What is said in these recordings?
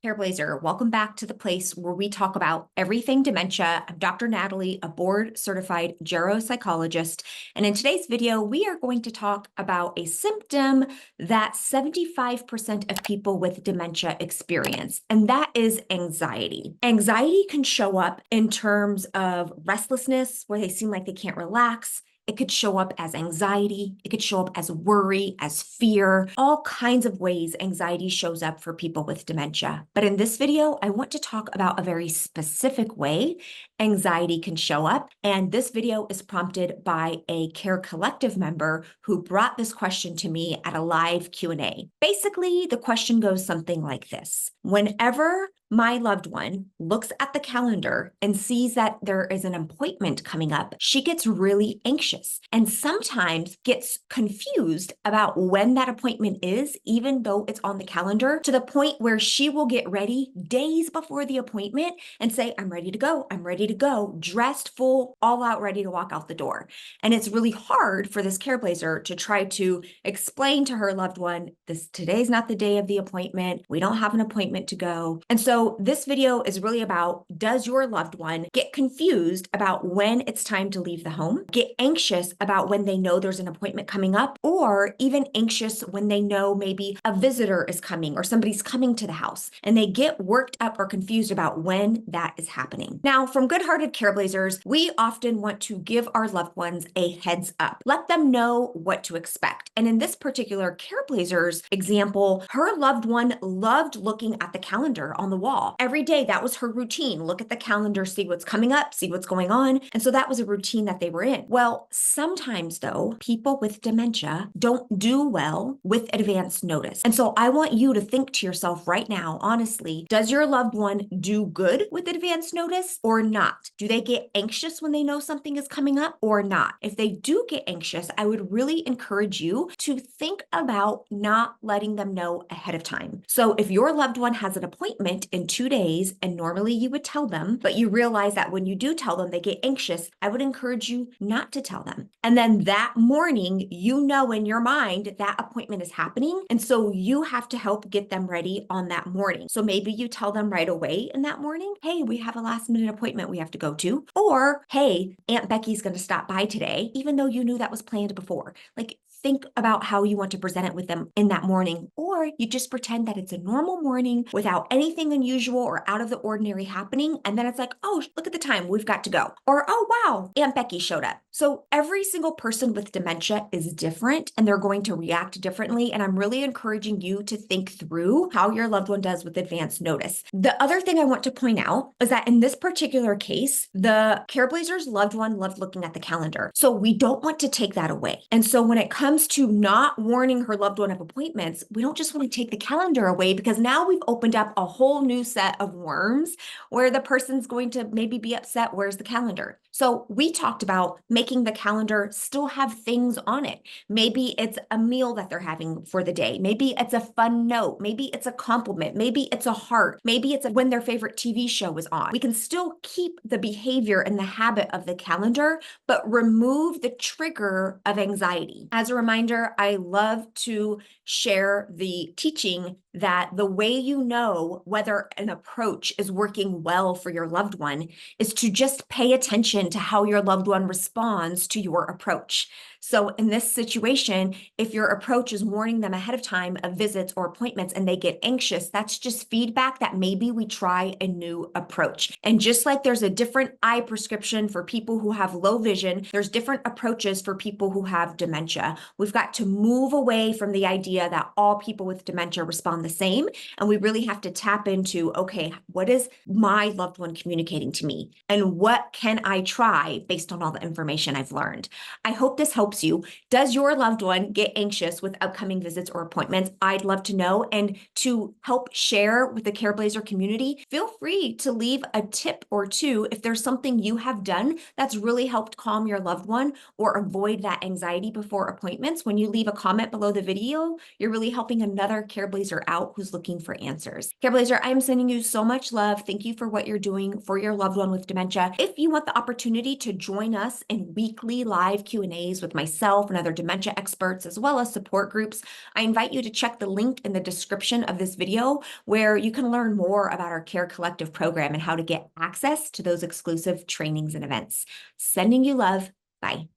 Careblazer, welcome back to the place where we talk about everything dementia. I'm Dr. Natali, a board-certified geropsychologist, and in today's video, we are going to talk about a symptom that 75% of people with dementia experience, and that is anxiety. Anxiety can show up in terms of restlessness, where they seem like they can't relax. It could show up as anxiety. It could show up as worry, as fear, all kinds of ways anxiety shows up for people with dementia. But in this video, I want to talk about a very specific way anxiety can show up. And this video is prompted by a Care Collective member who brought this question to me at a live Q&A. Basically, the question goes something like this. Whenever my loved one looks at the calendar and sees that there is an appointment coming up, she gets really anxious and sometimes gets confused about when that appointment is, even though it's on the calendar, to the point where she will get ready days before the appointment and say, I'm ready to go, dressed full, all out, ready to walk out the door. And it's really hard for this Careblazer to try to explain to her loved one, today's not the day of the appointment. We don't have an appointment to go. And so this video is really about, does your loved one get confused about when it's time to leave the home, get anxious about when they know there's an appointment coming up, or even anxious when they know maybe a visitor is coming or somebody's coming to the house, and they get worked up or confused about when that is happening. Now, from good-hearted Careblazers, we often want to give our loved ones a heads up, let them know what to expect. And in this particular Careblazer's example, her loved one loved looking at the calendar on the wall. Every day, that was her routine. Look at the calendar, see what's coming up, see what's going on. And so that was a routine that they were in. Well, sometimes though, people with dementia don't do well with advance notice. And so I want you to think to yourself right now, honestly, does your loved one do good with advance notice or not? Do they get anxious when they know something is coming up or not? If they do get anxious, I would really encourage you to think about not letting them know ahead of time. So if your loved one has an appointment in 2 days, and normally you would tell them, but you realize that when you do tell them, they get anxious, I would encourage you not to tell them. And then that morning, you know in your mind that appointment is happening. And so you have to help get them ready on that morning. So maybe you tell them right away in that morning, hey, we have a last minute appointment we have to go to. Or, hey, Aunt Becky's going to stop by today, even though you knew that was planned before. Like, think about how you want to present it with them in that morning, or you just pretend that it's a normal morning without anything unusual or out of the ordinary happening. And then it's like, oh, look at the time, we've got to go. Or, oh, wow, Aunt Becky showed up. So every single person with dementia is different and they're going to react differently. And I'm really encouraging you to think through how your loved one does with advance notice. The other thing I want to point out is that in this particular case, the Careblazer's loved one loved looking at the calendar. So we don't want to take that away. And so when it comes to not warning her loved one of appointments, we don't just want to take the calendar away, because now we've opened up a whole new set of worms where the person's going to maybe be upset, where's the calendar? So we talked about making the calendar still have things on it. Maybe it's a meal that they're having for the day. Maybe it's a fun note. Maybe it's a compliment. Maybe it's a heart. Maybe it's when their favorite TV show is on. We can still keep the behavior and the habit of the calendar, but remove the trigger of anxiety. As a reminder, I love to share the teaching that the way you know whether an approach is working well for your loved one is to just pay attention to how your loved one responds to your approach. So in this situation, if your approach is warning them ahead of time of visits or appointments and they get anxious, that's just feedback that maybe we try a new approach. And just like there's a different eye prescription for people who have low vision, there's different approaches for people who have dementia. We've got to move away from the idea that all people with dementia respond the same. And we really have to tap into, okay, what is my loved one communicating to me? And what can I try based on all the information I've learned? I hope this helps you. Does your loved one get anxious with upcoming visits or appointments? I'd love to know. And to help share with the Careblazer community, feel free to leave a tip or two if there's something you have done that's really helped calm your loved one or avoid that anxiety before appointments. When you leave a comment below the video, you're really helping another Careblazer out who's looking for answers. Careblazer, I'm sending you so much love. Thank you for what you're doing for your loved one with dementia. If you want the opportunity to join us in weekly live Q&As with myself and other dementia experts, as well as support groups, I invite you to check the link in the description of this video where you can learn more about our Care Collective program and how to get access to those exclusive trainings and events. Sending you love. Bye.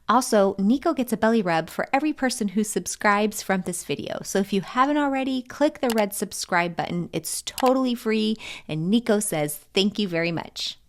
Also, Nico gets a belly rub for every person who subscribes from this video. So if you haven't already, click the red subscribe button. It's totally free, and Nico says thank you very much.